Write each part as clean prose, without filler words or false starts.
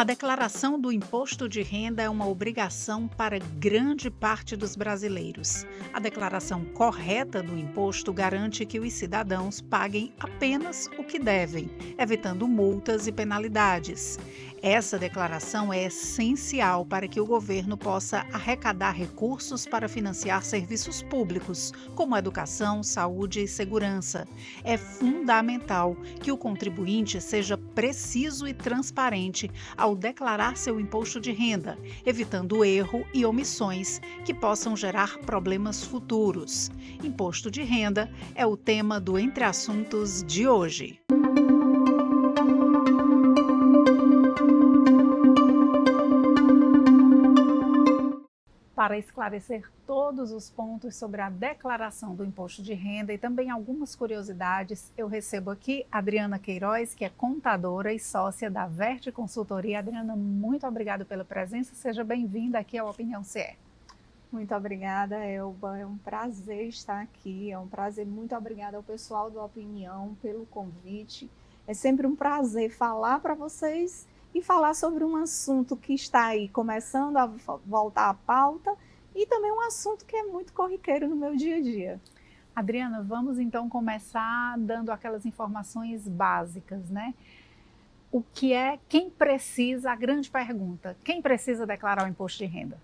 A declaração do imposto de renda é uma obrigação para grande parte dos brasileiros. A declaração correta do imposto garante que os cidadãos paguem apenas o que devem, evitando multas e penalidades. Essa declaração é essencial para que o governo possa arrecadar recursos para financiar serviços públicos, como educação, saúde e segurança. É fundamental que o contribuinte seja preciso e transparente ao declarar seu imposto de renda, evitando erro e omissões que possam gerar problemas futuros. Imposto de renda é o tema do Entre Assuntos de hoje. Para esclarecer todos os pontos sobre a declaração do imposto de renda e também algumas curiosidades, eu recebo aqui Adriana Queiroz, que é contadora e sócia da Verte Consultoria. Adriana, muito obrigada pela presença, seja bem-vinda aqui ao Opinião CE. Muito obrigada, Elba. É um prazer estar aqui. É um prazer. Muito obrigada ao pessoal do Opinião pelo convite. É sempre um prazer falar para vocês e falar sobre um assunto que está aí começando a voltar à pauta e também um assunto que é muito corriqueiro no meu dia a dia. Adriana, vamos então começar dando aquelas informações básicas, né? O que é, quem precisa, a grande pergunta, quem precisa declarar o imposto de renda?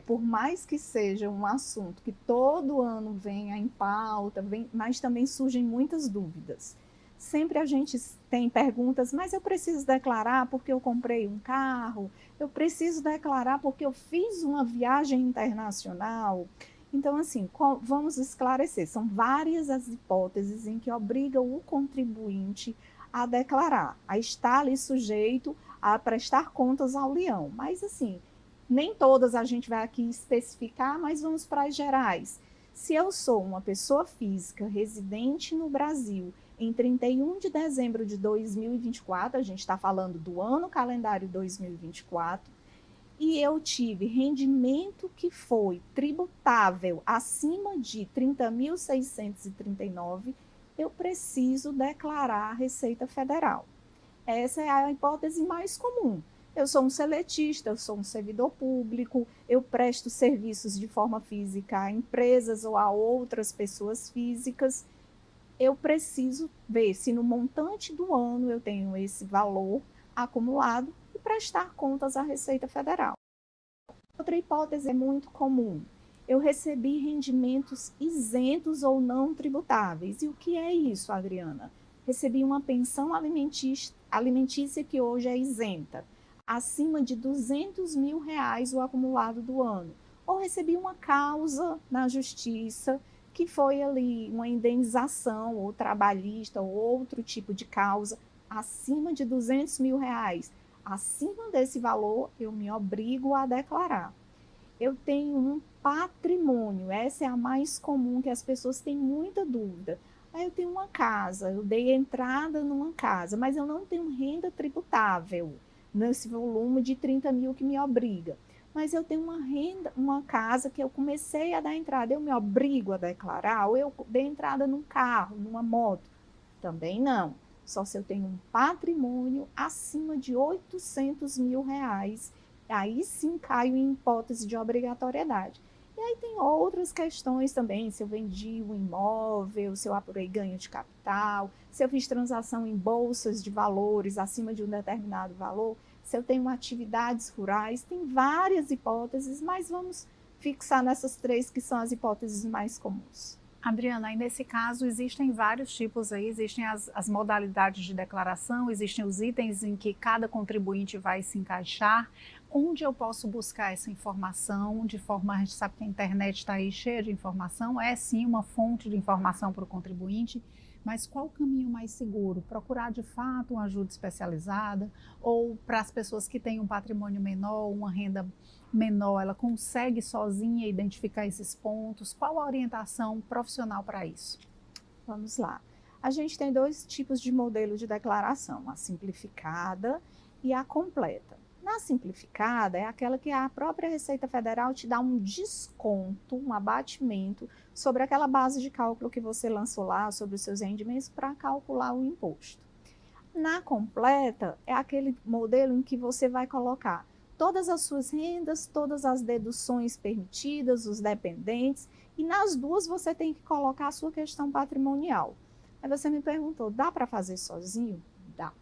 Por mais que seja um assunto que todo ano venha em pauta, mas também surgem muitas dúvidas. Sempre a gente tem perguntas, mas eu preciso declarar porque eu comprei um carro, eu preciso declarar porque eu fiz uma viagem internacional. Então, assim, vamos esclarecer, são várias as hipóteses em que obrigam o contribuinte a declarar, a estar ali sujeito a prestar contas ao leão. Mas, assim, nem todas a gente vai aqui especificar, mas vamos para as gerais. Se eu sou uma pessoa física residente no Brasil em 31 de dezembro de 2024, a gente está falando do ano calendário 2024, e eu tive rendimento que foi tributável acima de 30.639, eu preciso declarar a Receita Federal. Essa é a hipótese mais comum. Eu sou um seletista, eu sou um servidor público, eu presto serviços de forma física a empresas ou a outras pessoas físicas. Eu preciso ver se no montante do ano eu tenho esse valor acumulado e prestar contas à Receita Federal. Outra hipótese é muito comum. Eu recebi rendimentos isentos ou não tributáveis. E o que é isso, Adriana? Recebi uma pensão alimentícia que hoje é isenta, acima de R$200 mil o acumulado do ano. Ou recebi uma causa na justiça, que foi ali uma indenização, ou trabalhista, ou outro tipo de causa, acima de R$200 mil. Acima desse valor, eu me obrigo a declarar. Eu tenho um patrimônio, essa é a mais comum, que as pessoas têm muita dúvida. Aí eu tenho uma casa, eu dei entrada numa casa, mas eu não tenho renda tributável nesse volume de 30 mil que me obriga. Mas eu tenho uma casa que eu comecei a dar entrada, eu me obrigo a declarar, ou eu dei entrada num carro, numa moto. Também não. Só se eu tenho um patrimônio acima de R$800 mil, aí sim caio em hipótese de obrigatoriedade. E aí tem outras questões também, se eu vendi um imóvel, se eu apurei ganho de capital, se eu fiz transação em bolsas de valores acima de um determinado valor, se eu tenho atividades rurais, tem várias hipóteses, mas vamos fixar nessas três que são as hipóteses mais comuns. Adriana, aí nesse caso existem vários tipos aí, existem as modalidades de declaração, existem os itens em que cada contribuinte vai se encaixar. Onde eu posso buscar essa informação de forma, a gente sabe que a internet está aí cheia de informação, é sim uma fonte de informação para o contribuinte, mas qual o caminho mais seguro? Procurar de fato uma ajuda especializada ou para as pessoas que têm um patrimônio menor, uma renda menor, ela consegue sozinha identificar esses pontos? Qual a orientação profissional para isso? Vamos lá. A gente tem dois tipos de modelo de declaração, a simplificada e a completa. Na simplificada é aquela que a própria Receita Federal te dá um desconto, um abatimento sobre aquela base de cálculo que você lançou lá, sobre os seus rendimentos, para calcular o imposto. Na completa, é aquele modelo em que você vai colocar todas as suas rendas, todas as deduções permitidas, os dependentes, e nas duas você tem que colocar a sua questão patrimonial. Aí você me perguntou, dá para fazer sozinho? Dá.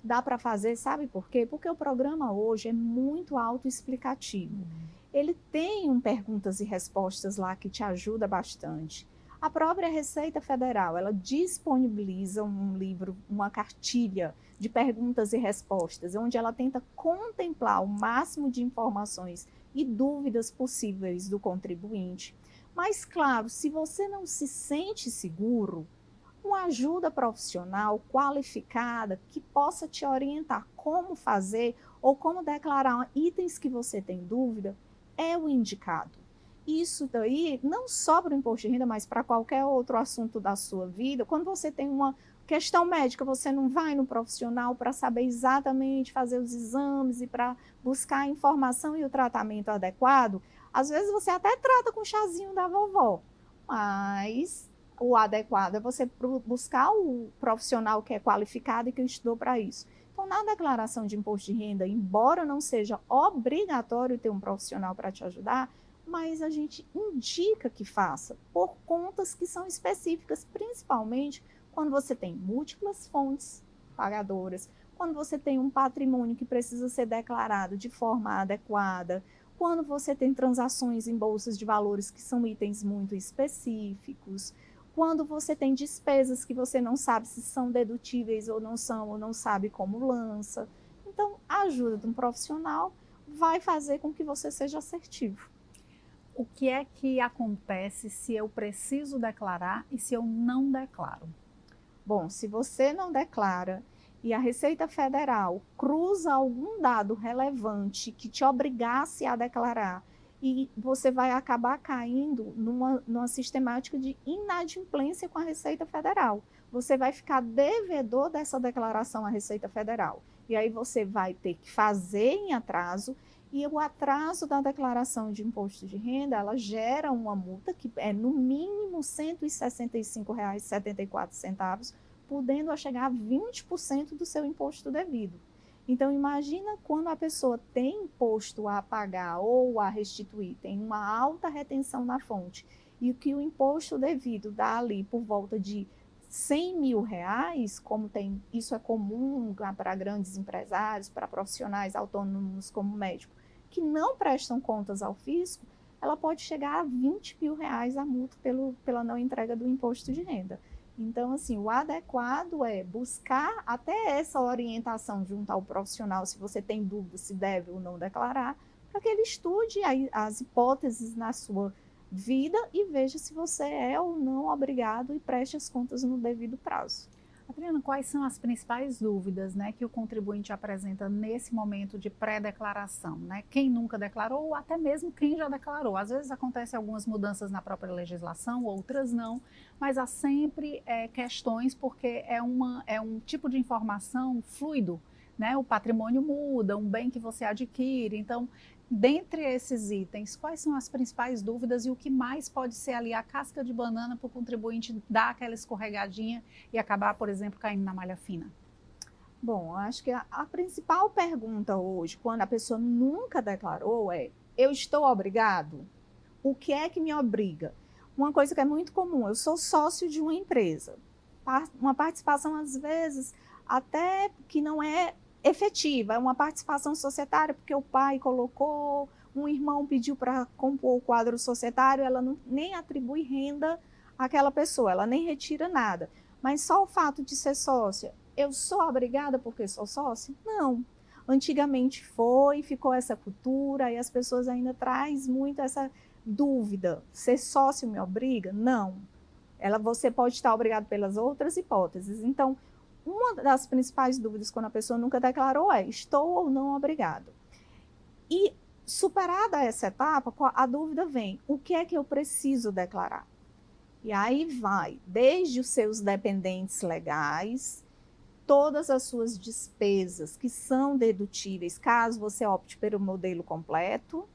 Dá para fazer, sabe por quê? Porque o programa hoje é muito autoexplicativo. Ele tem perguntas e respostas lá que te ajuda bastante. A própria Receita Federal, ela disponibiliza um livro, uma cartilha de perguntas e respostas, onde ela tenta contemplar o máximo de informações e dúvidas possíveis do contribuinte. Mas, claro, se você não se sente seguro, uma ajuda profissional qualificada que possa te orientar como fazer ou como declarar itens que você tem dúvida é o indicado. Isso daí não só para o imposto de renda, mas para qualquer outro assunto da sua vida. Quando você tem uma questão médica, você não vai no profissional para saber exatamente fazer os exames e para buscar a informação e o tratamento adequado. Às vezes você até trata com o chazinho da vovó, mas o adequado é você buscar o profissional que é qualificado e que estudou para isso. Então, na declaração de imposto de renda, embora não seja obrigatório ter um profissional para te ajudar, mas a gente indica que faça por contas que são específicas, principalmente quando você tem múltiplas fontes pagadoras, quando você tem um patrimônio que precisa ser declarado de forma adequada, quando você tem transações em bolsas de valores que são itens muito específicos, quando você tem despesas que você não sabe se são dedutíveis ou não sabe como lança. Então, a ajuda de um profissional vai fazer com que você seja assertivo. O que é que acontece se eu preciso declarar e se eu não declaro? Bom, se você não declara e a Receita Federal cruza algum dado relevante que te obrigasse a declarar, e você vai acabar caindo numa sistemática de inadimplência com a Receita Federal. Você vai ficar devedor dessa declaração à Receita Federal. E aí você vai ter que fazer em atraso, e o atraso da declaração de imposto de renda, ela gera uma multa que é no mínimo R$ 165,74, podendo chegar a 20% do seu imposto devido. Então, imagina quando a pessoa tem imposto a pagar ou a restituir, tem uma alta retenção na fonte, e que o imposto devido dá ali por volta de R$ 100 mil, como tem, isso é comum para grandes empresários, para profissionais autônomos como médico, que não prestam contas ao fisco, ela pode chegar a R$ 20 mil a multa pela não entrega do imposto de renda. Então, assim, o adequado é buscar até essa orientação junto ao profissional, se você tem dúvida se deve ou não declarar, para que ele estude as hipóteses na sua vida e veja se você é ou não obrigado e preste as contas no devido prazo. Adriana, quais são as principais dúvidas, né, que o contribuinte apresenta nesse momento de pré-declaração, né? Quem nunca declarou ou até mesmo quem já declarou. Às vezes acontecem algumas mudanças na própria legislação, outras não, mas há sempre questões porque é um tipo de informação fluido, né? O patrimônio muda, um bem que você adquire, então dentre esses itens, quais são as principais dúvidas e o que mais pode ser ali a casca de banana para o contribuinte dar aquela escorregadinha e acabar, por exemplo, caindo na malha fina? Bom, acho que a principal pergunta hoje, quando a pessoa nunca declarou, é: eu estou obrigado? O que é que me obriga? Uma coisa que é muito comum, eu sou sócio de uma empresa. Uma participação, às vezes, até que não é efetiva, é uma participação societária, porque o pai colocou, um irmão pediu para compor o quadro societário, ela nem atribui renda àquela pessoa, ela nem retira nada. Mas só o fato de ser sócia, eu sou obrigada porque sou sócia? Não. Antigamente ficou essa cultura e as pessoas ainda trazem muito essa dúvida. Ser sócio me obriga? Não. Você pode estar obrigado pelas outras hipóteses. Então, uma das principais dúvidas quando a pessoa nunca declarou é: estou ou não obrigado? E superada essa etapa, a dúvida vem: o que é que eu preciso declarar? E aí vai, desde os seus dependentes legais, todas as suas despesas que são dedutíveis, caso você opte pelo modelo completo,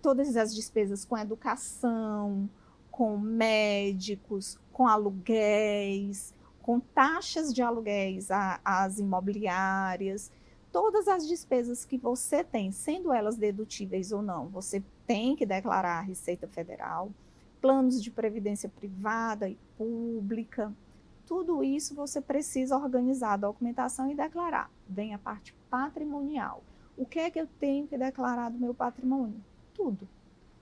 todas as despesas com educação, com médicos, com aluguéis, com taxas de aluguéis às imobiliárias, todas as despesas que você tem, sendo elas dedutíveis ou não, você tem que declarar à Receita Federal, planos de previdência privada e pública, tudo isso você precisa organizar a documentação e declarar. Vem a parte patrimonial. O que é que eu tenho que declarar do meu patrimônio? Tudo.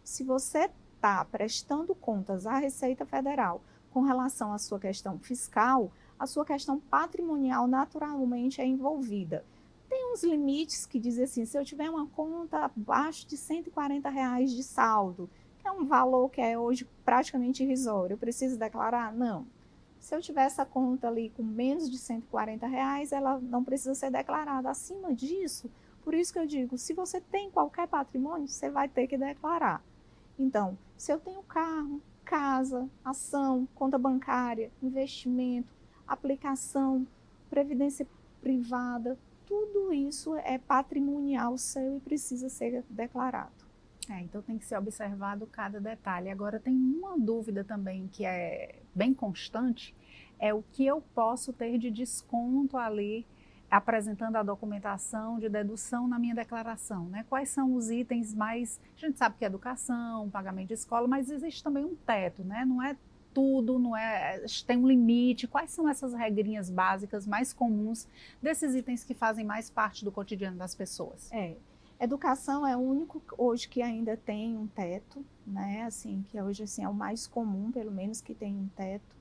Se você está prestando contas à Receita Federal com relação à sua questão fiscal, a sua questão patrimonial naturalmente é envolvida. Tem uns limites que dizem assim, se eu tiver uma conta abaixo de R$ 140 de saldo, que é um valor que é hoje praticamente irrisório, eu preciso declarar? Não. Se eu tiver essa conta ali com menos de R$ 140, ela não precisa ser declarada. Acima disso, por isso que eu digo, se você tem qualquer patrimônio, você vai ter que declarar. Então, se eu tenho carro, casa, ação, conta bancária, investimento, aplicação, previdência privada, tudo isso é patrimonial seu e precisa ser declarado. Então tem que ser observado cada detalhe. Agora tem uma dúvida também que é bem constante, é o que eu posso ter de desconto ali, apresentando a documentação de dedução na minha declaração, né? Quais são os itens mais... A gente sabe que é educação, pagamento de escola, mas existe também um teto, né? Não é tudo, não é... Tem um limite. Quais são essas regrinhas básicas mais comuns desses itens que fazem mais parte do cotidiano das pessoas? Educação é o único hoje que ainda tem um teto, né? Assim, que hoje assim, é o mais comum, pelo menos, que tem um teto.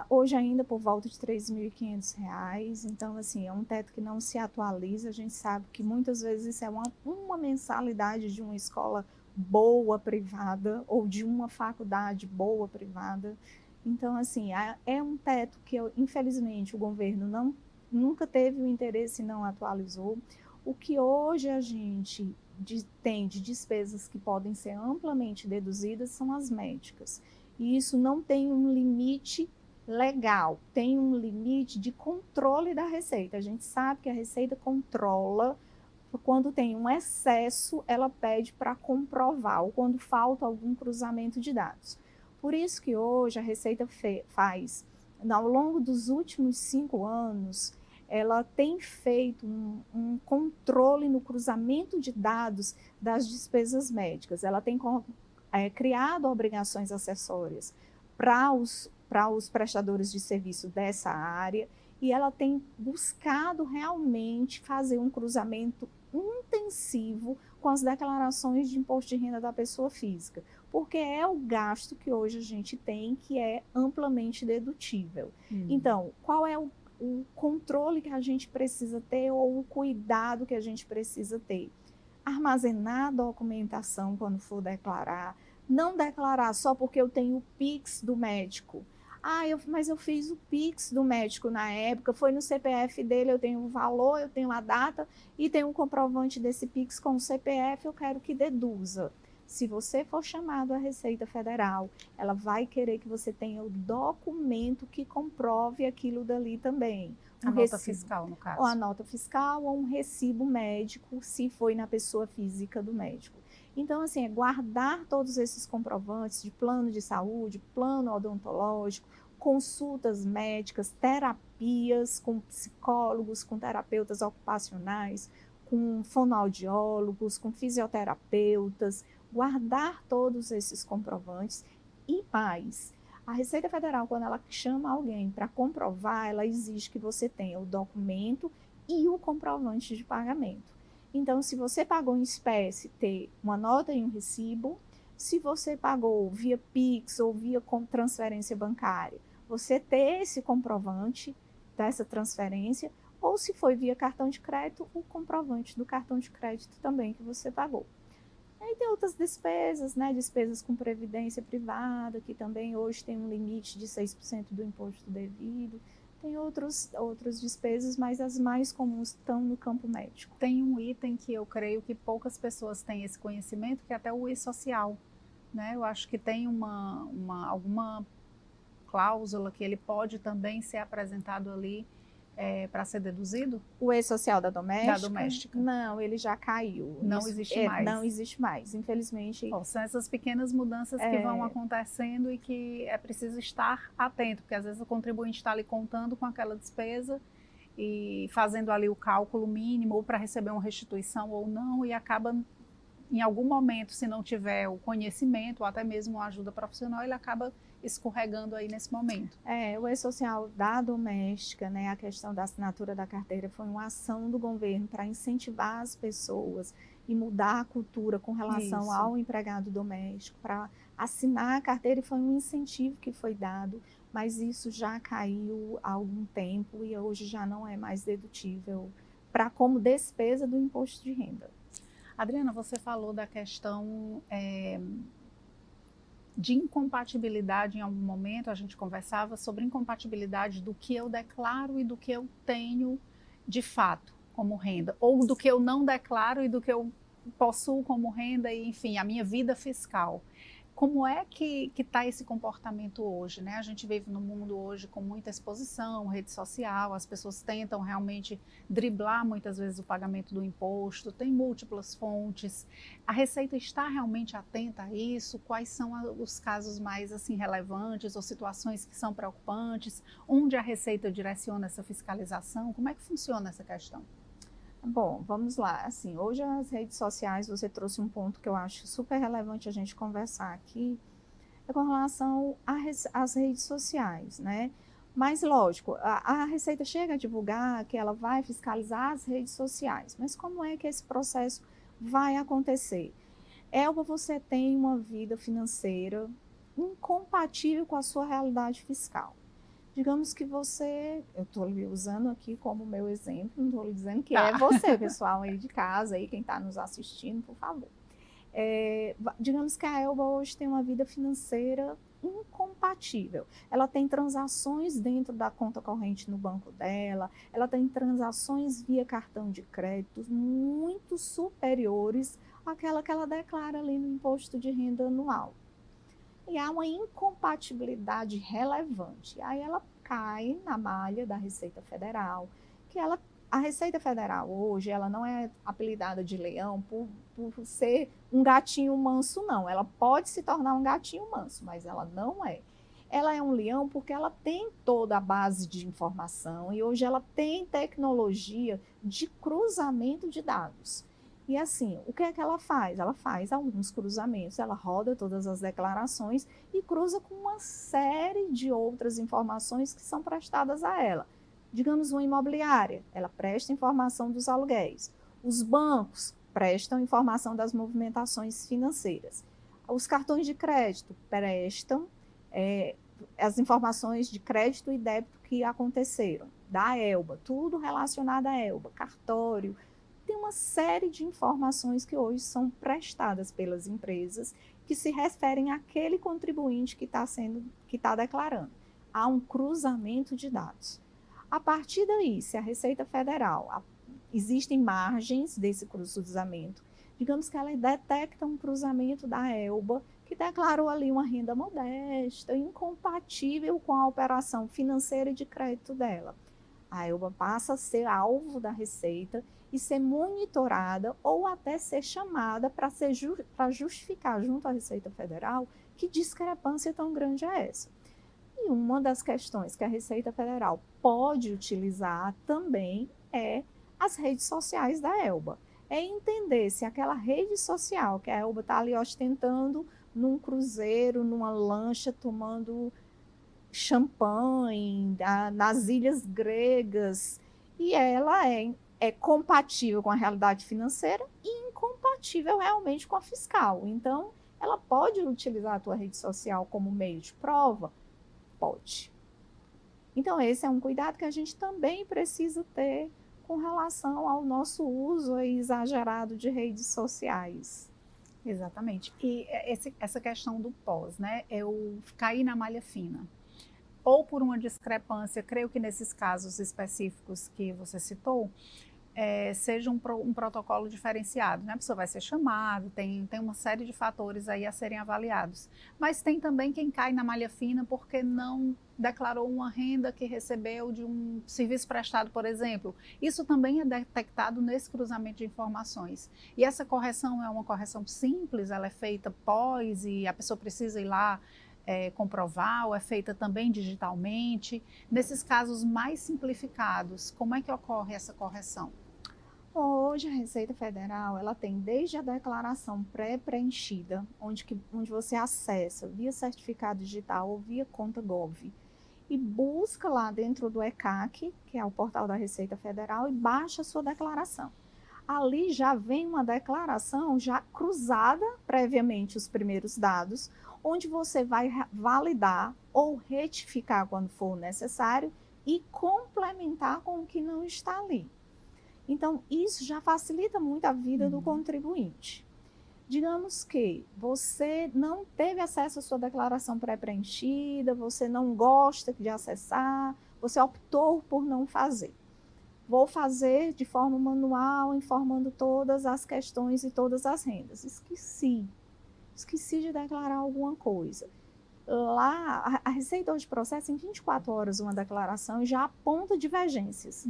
Hoje ainda por volta de R$ 3.500, então assim, é um teto que não se atualiza, a gente sabe que muitas vezes isso é uma mensalidade de uma escola boa privada ou de uma faculdade boa privada, então assim, é um teto que infelizmente o governo nunca teve o interesse e não atualizou. O que hoje a gente tem de despesas que podem ser amplamente deduzidas são as médicas, e isso não tem um limite legal, tem um limite de controle da Receita. A gente sabe que a Receita controla, quando tem um excesso, ela pede para comprovar, ou quando falta algum cruzamento de dados. Por isso que hoje a Receita faz, ao longo dos últimos 5 anos, ela tem feito um controle no cruzamento de dados das despesas médicas. Ela tem criado obrigações acessórias para os prestadores de serviço dessa área, e ela tem buscado realmente fazer um cruzamento intensivo com as declarações de imposto de renda da pessoa física, porque é o gasto que hoje a gente tem que é amplamente dedutível. Então, qual é o controle que a gente precisa ter ou o cuidado que a gente precisa ter? Armazenar a documentação quando for declarar, não declarar só porque eu tenho o Pix do médico. Mas eu fiz o Pix do médico na época, foi no CPF dele, eu tenho o valor, eu tenho a data e tenho um comprovante desse Pix com o CPF, eu quero que deduza. Se você for chamado à Receita Federal, ela vai querer que você tenha o documento que comprove aquilo dali também. A nota fiscal, no caso. Ou a nota fiscal ou um recibo médico, se foi na pessoa física do médico. Então, assim, é guardar todos esses comprovantes de plano de saúde, plano odontológico, consultas médicas, terapias com psicólogos, com terapeutas ocupacionais, com fonoaudiólogos, com fisioterapeutas, guardar todos esses comprovantes e mais. A Receita Federal, quando ela chama alguém para comprovar, ela exige que você tenha o documento e o comprovante de pagamento. Então, se você pagou em espécie, ter uma nota e um recibo. Se você pagou via Pix ou via transferência bancária, você ter esse comprovante dessa transferência, ou se foi via cartão de crédito, o comprovante do cartão de crédito também que você pagou. Aí tem outras despesas, né? Despesas com previdência privada, que também hoje tem um limite de 6% do imposto devido. Tem outras despesas, mas as mais comuns estão no campo médico. Tem um item que eu creio que poucas pessoas têm esse conhecimento, que é até o e-social, né? Eu acho que tem alguma cláusula que ele pode também ser apresentado ali para ser deduzido? O E-Social da doméstica? Da doméstica. Não, ele já caiu. Não existe mais. Não existe mais, infelizmente. Bom, são essas pequenas mudanças que vão acontecendo e que é preciso estar atento, porque às vezes o contribuinte está ali contando com aquela despesa e fazendo ali o cálculo mínimo ou para receber uma restituição ou não, e acaba, em algum momento, se não tiver o conhecimento ou até mesmo a ajuda profissional, ele acaba escorregando aí nesse momento. O E-Social da doméstica, né, a questão da assinatura da carteira foi uma ação do governo para incentivar as pessoas e mudar a cultura com relação ao empregado doméstico, para assinar a carteira, e foi um incentivo que foi dado, mas isso já caiu há algum tempo e hoje já não é mais dedutível como despesa do imposto de renda. Adriana, você falou da questão de incompatibilidade. Em algum momento a gente conversava sobre incompatibilidade do que eu declaro e do que eu tenho de fato como renda, ou do que eu não declaro e do que eu possuo como renda, e enfim, a minha vida fiscal. Como é que está esse comportamento hoje, né? A gente vive num mundo hoje com muita exposição, rede social, as pessoas tentam realmente driblar muitas vezes o pagamento do imposto, tem múltiplas fontes. A Receita está realmente atenta a isso? Quais são os casos mais assim relevantes ou situações que são preocupantes? Onde a Receita direciona essa fiscalização? Como é que funciona essa questão? Bom, vamos lá. Assim, hoje as redes sociais, você trouxe um ponto que eu acho super relevante a gente conversar aqui, é com relação às redes sociais, né? Mas, lógico, a Receita chega a divulgar que ela vai fiscalizar as redes sociais, mas como é que esse processo vai acontecer? Elba, você tem uma vida financeira incompatível com a sua realidade fiscal. Digamos que eu estou lhe usando aqui como meu exemplo, não estou lhe dizendo que é você, pessoal aí de casa, aí quem está nos assistindo, por favor. Digamos que a Elba hoje tem uma vida financeira incompatível. Ela tem transações dentro da conta corrente no banco dela, ela tem transações via cartão de crédito muito superiores àquela que ela declara ali no imposto de renda anual. E há uma incompatibilidade relevante. Aí ela cai na malha da Receita Federal, a Receita Federal hoje, ela não é apelidada de leão por ser um gatinho manso, não. Ela pode se tornar um gatinho manso, mas ela não é. Ela é um leão porque ela tem toda a base de informação e hoje ela tem tecnologia de cruzamento de dados. E assim, o que é que ela faz? Ela faz alguns cruzamentos, ela roda todas as declarações e cruza com uma série de outras informações que são prestadas a ela. Digamos, uma imobiliária, ela presta informação dos aluguéis. Os bancos prestam informação das movimentações financeiras. Os cartões de crédito prestam as informações de crédito e débito que aconteceram, da Elba, tudo relacionado à Elba, cartório. Tem uma série de informações que hoje são prestadas pelas empresas que se referem àquele contribuinte que está declarando. Há um cruzamento de dados. A partir daí, se a Receita Federal, existem margens desse cruzamento, digamos que ela detecta um cruzamento da Elba que declarou ali uma renda modesta, incompatível com a operação financeira e de crédito dela. A Elba passa a ser alvo da Receita e ser monitorada ou até ser chamada para justificar junto à Receita Federal que discrepância tão grande é essa. E uma das questões que a Receita Federal pode utilizar também é as redes sociais da Elba. É entender se aquela rede social que a Elba está ali ostentando num cruzeiro, numa lancha, tomando champanhe, nas ilhas gregas, e ela é compatível com a realidade financeira e incompatível realmente com a fiscal. Então, ela pode utilizar a tua rede social como meio de prova? Pode. Então, esse é um cuidado que a gente também precisa ter com relação ao nosso uso exagerado de redes sociais. Exatamente. E essa questão do pós, né? Eu caí na malha fina. Ou por uma discrepância, creio que nesses casos específicos que você citou, seja um protocolo diferenciado, né? A pessoa vai ser chamada, tem uma série de fatores aí a serem avaliados. Mas tem também quem cai na malha fina porque não declarou uma renda que recebeu de um serviço prestado, por exemplo. Isso também é detectado nesse cruzamento de informações. E essa correção é uma correção simples, ela é feita pós e a pessoa precisa ir lá comprovar, ou é feita também digitalmente. Nesses casos mais simplificados, como é que ocorre essa correção? Hoje a Receita Federal, ela tem desde a declaração pré-preenchida, onde você acessa via certificado digital ou via conta Gov, e busca lá dentro do ECAC, que é o portal da Receita Federal, e baixa a sua declaração. Ali já vem uma declaração já cruzada previamente os primeiros dados, onde você vai validar ou retificar quando for necessário e complementar com o que não está ali. Então, isso já facilita muito a vida do contribuinte. Digamos que você não teve acesso à sua declaração pré-preenchida, você não gosta de acessar, você optou por não fazer. Vou fazer de forma manual, informando todas as questões e todas as rendas. Esqueci de declarar alguma coisa. Lá, a Receita hoje processa em 24 horas uma declaração e já aponta divergências.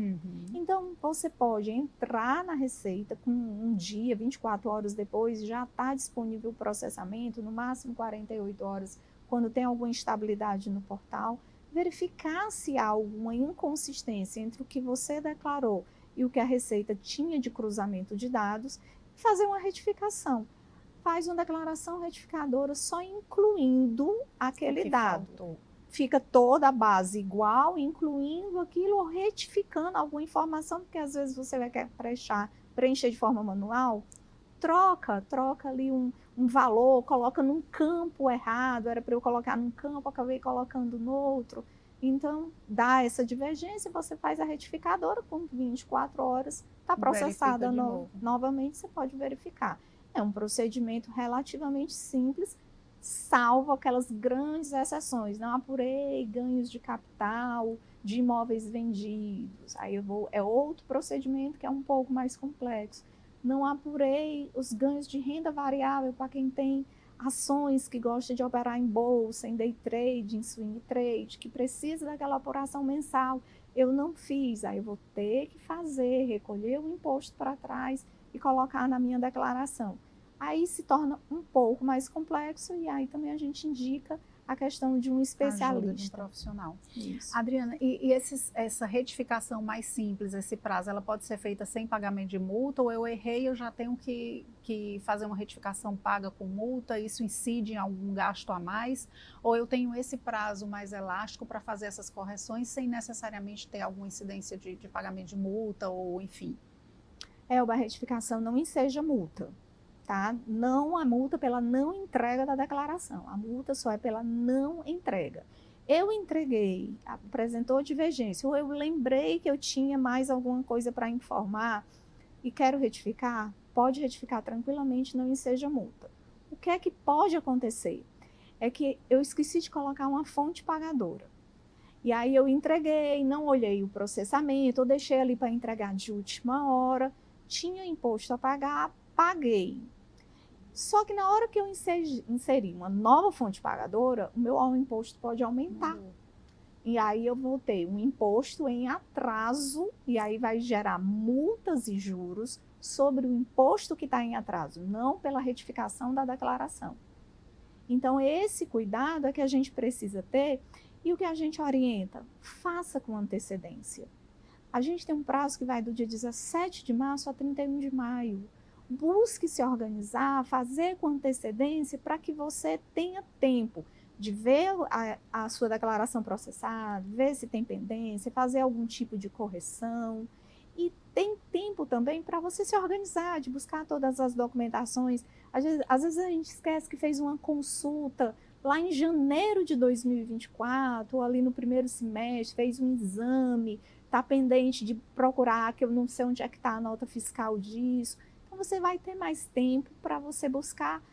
Então, você pode entrar na Receita com um dia, 24 horas depois, já está disponível o processamento, no máximo 48 horas, quando tem alguma instabilidade no portal, verificar se há alguma inconsistência entre o que você declarou e o que a Receita tinha de cruzamento de dados, e fazer uma retificação. Faz uma declaração retificadora só incluindo aquele dado. Faltou. Fica toda a base igual, incluindo aquilo ou retificando alguma informação, porque às vezes você vai querer preencher de forma manual, troca ali um valor, coloca num campo errado, era para eu colocar num campo, acabei colocando no outro. Então, dá essa divergência, você faz a retificadora, com 24 horas, está processada novamente, você pode verificar. É um procedimento relativamente simples, salvo aquelas grandes exceções. Não apurei ganhos de capital, de imóveis vendidos. Aí é outro procedimento que é um pouco mais complexo. Não apurei os ganhos de renda variável para quem tem ações que gosta de operar em bolsa, em day trade, em swing trade, que precisa daquela apuração mensal. Eu não fiz, aí eu vou ter que fazer, recolher o imposto para trás e colocar na minha declaração. Aí se torna um pouco mais complexo e aí também a gente indica a questão de um especialista. Ajuda de um profissional. Isso. Adriana, essa retificação mais simples, esse prazo, ela pode ser feita sem pagamento de multa, ou eu errei, eu já tenho que fazer uma retificação paga com multa, isso incide em algum gasto a mais, ou eu tenho esse prazo mais elástico para fazer essas correções sem necessariamente ter alguma incidência de pagamento de multa, ou enfim? A retificação não enseja multa. Tá? Não a multa pela não entrega da declaração, a multa só é pela não entrega. Eu entreguei, apresentou divergência, ou eu lembrei que eu tinha mais alguma coisa para informar e quero retificar, pode retificar tranquilamente, não enseja multa. O que é que pode acontecer? É que eu esqueci de colocar uma fonte pagadora. E aí eu entreguei, não olhei o processamento, ou deixei ali para entregar de última hora, tinha imposto a pagar, paguei. Só que na hora que eu inseri uma nova fonte pagadora, o meu imposto pode aumentar. E aí eu vou ter um imposto em atraso, e aí vai gerar multas e juros sobre o imposto que está em atraso, não pela retificação da declaração. Então, esse cuidado é que a gente precisa ter, e o que a gente orienta? Faça com antecedência. A gente tem um prazo que vai do dia 17 de março a 31 de maio. Busque se organizar, fazer com antecedência para que você tenha tempo de ver a sua declaração processada, ver se tem pendência, fazer algum tipo de correção. E tem tempo também para você se organizar, de buscar todas as documentações. Às vezes a gente esquece que fez uma consulta lá em janeiro de 2024, ou ali no primeiro semestre, fez um exame, está pendente de procurar, que eu não sei onde é que está a nota fiscal disso. Então, você vai ter mais tempo para você buscar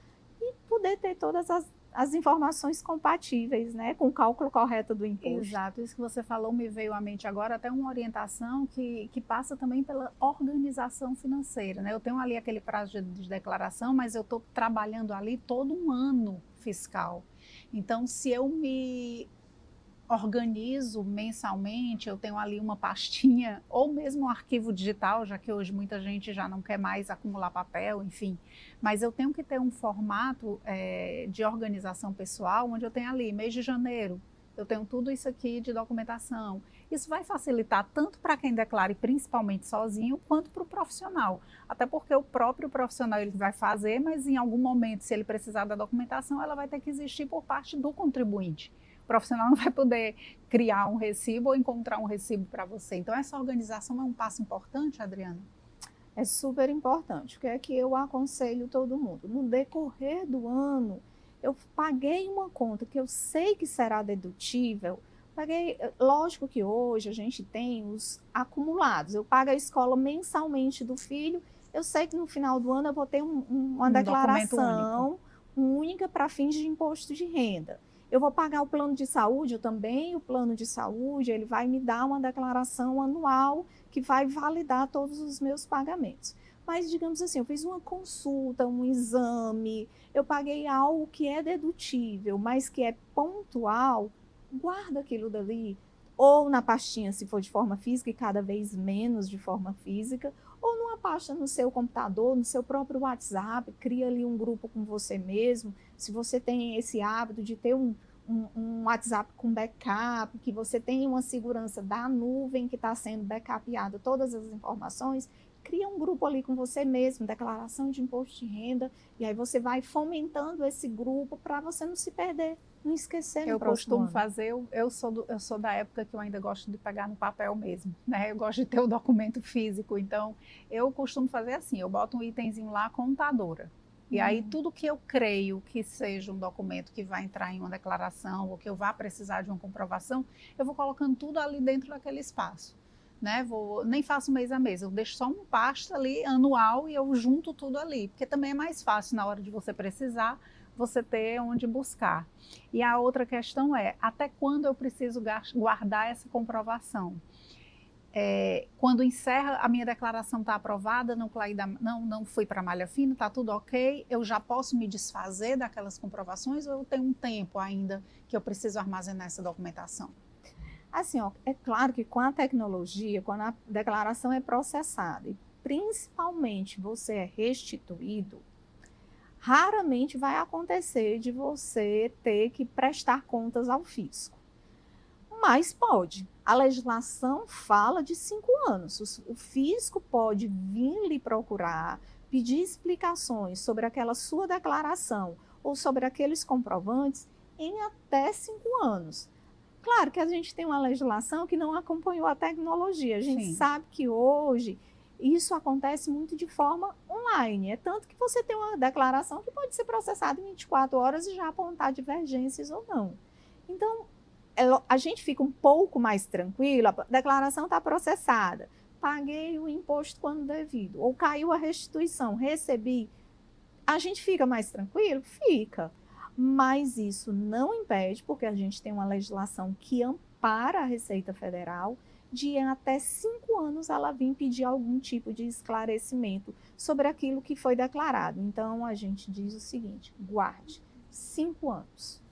e poder ter todas as informações compatíveis, né, com o cálculo correto do imposto. Exato, isso que você falou me veio à mente agora, até uma orientação que passa também pela organização financeira, né? Eu tenho ali aquele prazo de declaração, mas eu estou trabalhando ali todo um ano fiscal. Então, se eu me organizo mensalmente, eu tenho ali uma pastinha, ou mesmo um arquivo digital, já que hoje muita gente já não quer mais acumular papel, enfim. Mas eu tenho que ter um formato de organização pessoal, onde eu tenho ali, mês de janeiro, eu tenho tudo isso aqui de documentação. Isso vai facilitar tanto para quem declara, e principalmente sozinho, quanto para o profissional. Até porque o próprio profissional ele vai fazer, mas em algum momento, se ele precisar da documentação, ela vai ter que existir por parte do contribuinte. O profissional não vai poder criar um recibo ou encontrar um recibo para você. Então, essa organização é um passo importante, Adriana? É super importante. O que é que eu aconselho todo mundo? No decorrer do ano, eu paguei uma conta que eu sei que será dedutível. Paguei, lógico que hoje a gente tem os acumulados. Eu pago a escola mensalmente do filho. Eu sei que no final do ano eu vou ter uma declaração única para fins de imposto de renda. Eu vou pagar o plano de saúde, eu também, o plano de saúde, ele vai me dar uma declaração anual que vai validar todos os meus pagamentos. Mas, digamos assim, eu fiz uma consulta, um exame, eu paguei algo que é dedutível, mas que é pontual, guarda aquilo dali, ou na pastinha, se for de forma física, e cada vez menos de forma física, ou numa pasta no seu computador, no seu próprio WhatsApp, cria ali um grupo com você mesmo. Se você tem esse hábito de ter um WhatsApp com backup, que você tem uma segurança da nuvem que está sendo backupeada, todas as informações, cria um grupo ali com você mesmo, declaração de imposto de renda, e aí você vai fomentando esse grupo para você não se perder, não esquecer no próximo ano. Eu costumo fazer, eu sou da época que eu ainda gosto de pegar no papel mesmo, né? Eu gosto de ter o documento físico, então eu costumo fazer assim, eu boto um itemzinho lá, contadora. E aí tudo que eu creio que seja um documento que vai entrar em uma declaração ou que eu vá precisar de uma comprovação, eu vou colocando tudo ali dentro daquele espaço. Né? Nem faço mês a mês, eu deixo só uma pasta ali anual e eu junto tudo ali, porque também é mais fácil na hora de você precisar, você ter onde buscar. E a outra questão é, até quando eu preciso guardar essa comprovação? Quando encerra, a minha declaração está aprovada, não fui para a malha fina, está tudo ok, eu já posso me desfazer daquelas comprovações ou eu tenho um tempo ainda que eu preciso armazenar essa documentação? Assim, ó, é claro que com a tecnologia, quando a declaração é processada e principalmente você é restituído, raramente vai acontecer de você ter que prestar contas ao fisco. Mas pode. A legislação fala de 5 anos. O fisco pode vir lhe procurar, pedir explicações sobre aquela sua declaração ou sobre aqueles comprovantes em até 5 anos. Claro que a gente tem uma legislação que não acompanhou a tecnologia. A gente sabe que hoje isso acontece muito de forma online. É tanto que você tem uma declaração que pode ser processada em 24 horas e já apontar divergências ou não. Então, a gente fica um pouco mais tranquilo, a declaração está processada, paguei o imposto quando devido, ou caiu a restituição, recebi. A gente fica mais tranquilo? Fica. Mas isso não impede, porque a gente tem uma legislação que ampara a Receita Federal, de em até 5 anos ela vir pedir algum tipo de esclarecimento sobre aquilo que foi declarado. Então, a gente diz o seguinte, guarde 5 anos.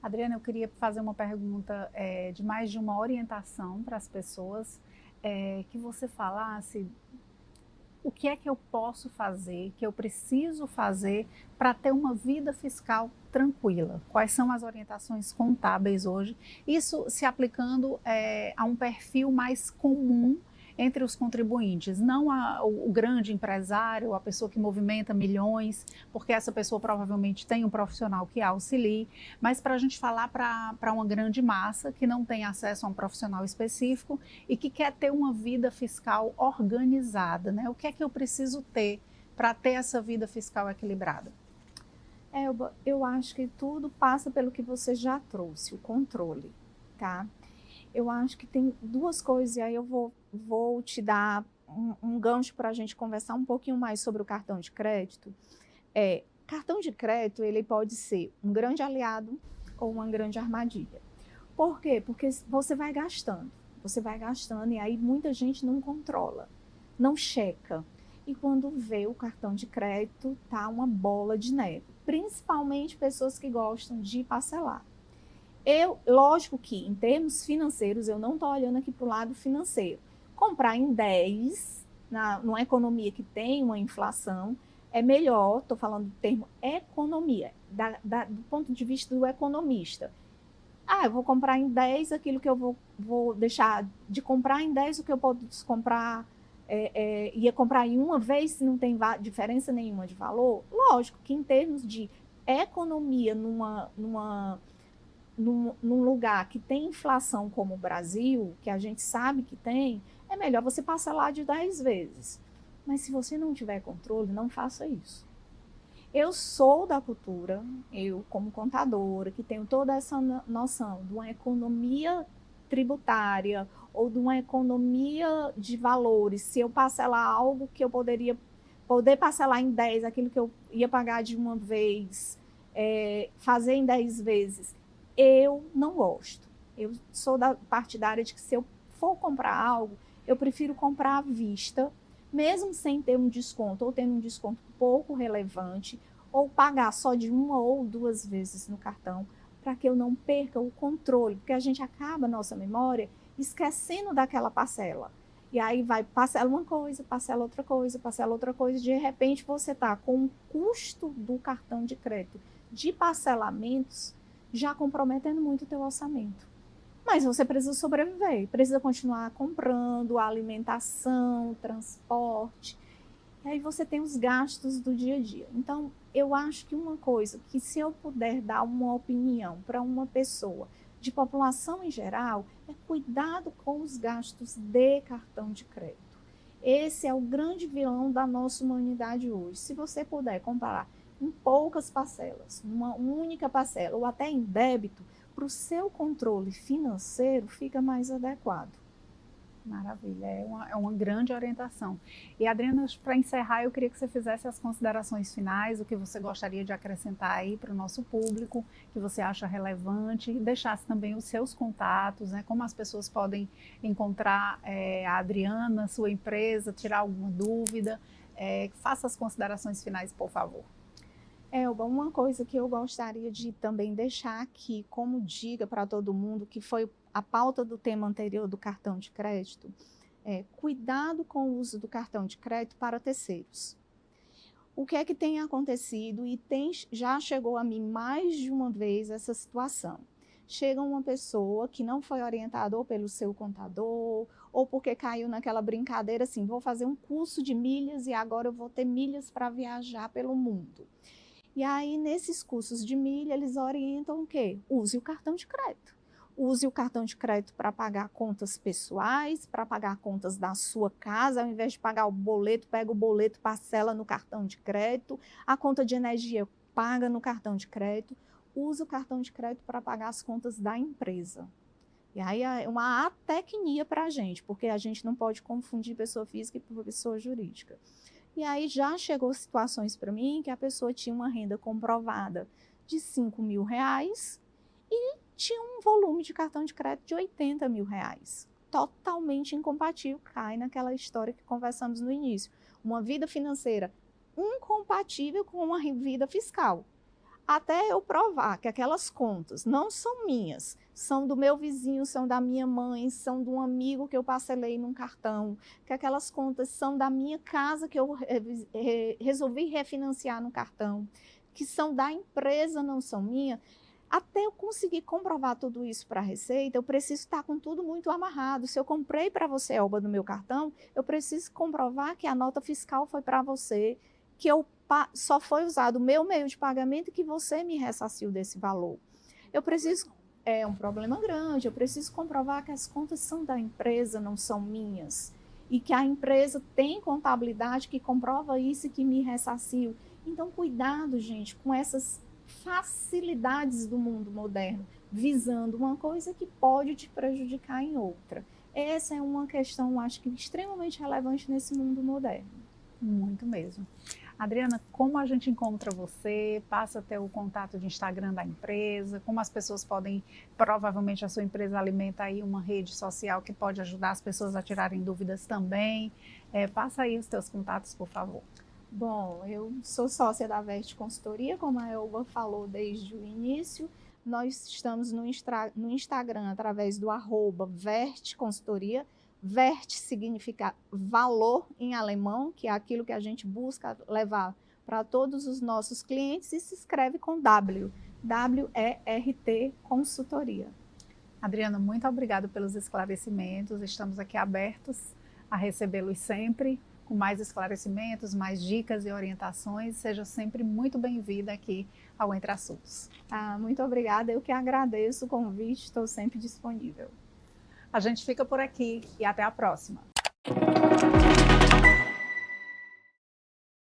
Adriana, eu queria fazer uma pergunta de mais de uma orientação para as pessoas, que você falasse o que é que eu posso fazer, que eu preciso fazer para ter uma vida fiscal tranquila. Quais são as orientações contábeis hoje? Isso se aplicando a um perfil mais comum entre os contribuintes, não o grande empresário, a pessoa que movimenta milhões, porque essa pessoa provavelmente tem um profissional que auxilie, mas para a gente falar para uma grande massa que não tem acesso a um profissional específico e que quer ter uma vida fiscal organizada, né? O que é que eu preciso ter para ter essa vida fiscal equilibrada? Eu acho que tudo passa pelo que você já trouxe, o controle, tá? Eu acho que tem 2 coisas, e aí eu vou te dar um gancho para a gente conversar um pouquinho mais sobre o cartão de crédito. cartão de crédito, ele pode ser um grande aliado ou uma grande armadilha. Por quê? Porque você vai gastando e aí muita gente não controla, não checa. E quando vê o cartão de crédito, tá uma bola de neve. Principalmente pessoas que gostam de parcelar. Lógico que em termos financeiros, eu não estou olhando aqui para o lado financeiro. Comprar em 10, numa economia que tem uma inflação, é melhor, estou falando do termo economia, do ponto de vista do economista. Eu vou comprar em 10 aquilo que eu vou deixar de comprar em 10 o que eu posso comprar, ia comprar em uma vez se não tem diferença nenhuma de valor. Lógico que em termos de economia num lugar que tem inflação como o Brasil, que a gente sabe que tem, é melhor você parcelar de 10 vezes. Mas se você não tiver controle, não faça isso. Eu sou da cultura, eu como contadora, que tenho toda essa noção de uma economia tributária ou de uma economia de valores. Se eu parcelar algo que eu poder parcelar em 10, aquilo que eu ia pagar de uma vez, fazer em 10 vezes, eu não gosto. Eu sou da partidária de que se eu for comprar algo, eu prefiro comprar à vista, mesmo sem ter um desconto, ou tendo um desconto pouco relevante, ou pagar só de uma ou duas vezes no cartão, para que eu não perca o controle, porque a gente acaba, nossa memória, esquecendo daquela parcela. E aí vai, parcela uma coisa, parcela outra coisa, de repente você está com o custo do cartão de crédito de parcelamentos já comprometendo muito o teu orçamento. Mas você precisa sobreviver, precisa continuar comprando, alimentação, transporte. E aí você tem os gastos do dia a dia. Então, eu acho que uma coisa que se eu puder dar uma opinião para uma pessoa de população em geral, é cuidado com os gastos de cartão de crédito. Esse é o grande vilão da nossa humanidade hoje. Se você puder comparar em poucas parcelas, numa única parcela, ou até em débito, para o seu controle financeiro fica mais adequado. Maravilha, é uma grande orientação. E Adriana, para encerrar, eu queria que você fizesse as considerações finais, o que você gostaria de acrescentar aí para o nosso público, que você acha relevante, e deixasse também os seus contatos, né, como as pessoas podem encontrar a Adriana, sua empresa, tirar alguma dúvida. Faça as considerações finais, por favor. Elba, uma coisa que eu gostaria de também deixar aqui como dica para todo mundo, que foi a pauta do tema anterior do cartão de crédito, cuidado com o uso do cartão de crédito para terceiros. O que é que tem acontecido e já chegou a mim mais de uma vez essa situação? Chega uma pessoa que não foi orientada ou pelo seu contador, ou porque caiu naquela brincadeira assim, vou fazer um curso de milhas e agora eu vou ter milhas para viajar pelo mundo. E aí, nesses cursos de milha, eles orientam o quê? Use o cartão de crédito. Use o cartão de crédito para pagar contas pessoais, para pagar contas da sua casa. Ao invés de pagar o boleto, pega o boleto, parcela no cartão de crédito. A conta de energia, paga no cartão de crédito. Use o cartão de crédito para pagar as contas da empresa. E aí é uma atecnia para a gente, porque a gente não pode confundir pessoa física e pessoa jurídica. E aí já chegou situações para mim que a pessoa tinha uma renda comprovada de R$5.000 e tinha um volume de cartão de crédito de R$80.000. Totalmente incompatível, cai naquela história que conversamos no início. Uma vida financeira incompatível com uma vida fiscal. Até eu provar que aquelas contas não são minhas, são do meu vizinho, são da minha mãe, são de um amigo que eu parcelei num cartão, que aquelas contas são da minha casa que eu resolvi refinanciar no cartão, que são da empresa, não são minha. Até eu conseguir comprovar tudo isso para a Receita, eu preciso estar com tudo muito amarrado. Se eu comprei para você, Elba, no meu cartão, eu preciso comprovar que a nota fiscal foi para você, que só foi usado o meu meio de pagamento e que você me ressarciu desse valor. É um problema grande, eu preciso comprovar que as contas são da empresa, não são minhas. E que a empresa tem contabilidade que comprova isso e que me ressarciu. Então, cuidado, gente, com essas facilidades do mundo moderno, visando uma coisa que pode te prejudicar em outra. Essa é uma questão, acho que, extremamente relevante nesse mundo moderno. Muito mesmo. Adriana, como a gente encontra você? Passa até o contato de Instagram da empresa, como as pessoas podem, provavelmente a sua empresa alimenta aí uma rede social que pode ajudar as pessoas a tirarem dúvidas também. Passa aí os teus contatos, por favor. Bom, eu sou sócia da Vert Consultoria, como a Elba falou desde o início. Nós estamos no Instagram através do @Vert Consultoria. Vert significa valor em alemão, que é aquilo que a gente busca levar para todos os nossos clientes, e se escreve com W, W-E-R-T Consultoria. Adriana, muito obrigada pelos esclarecimentos. Estamos aqui abertos a recebê-los sempre, com mais esclarecimentos, mais dicas e orientações. Seja sempre muito bem-vinda aqui ao Entre Assuntos. Muito obrigada, eu que agradeço o convite, estou sempre disponível. A gente fica por aqui e até a próxima.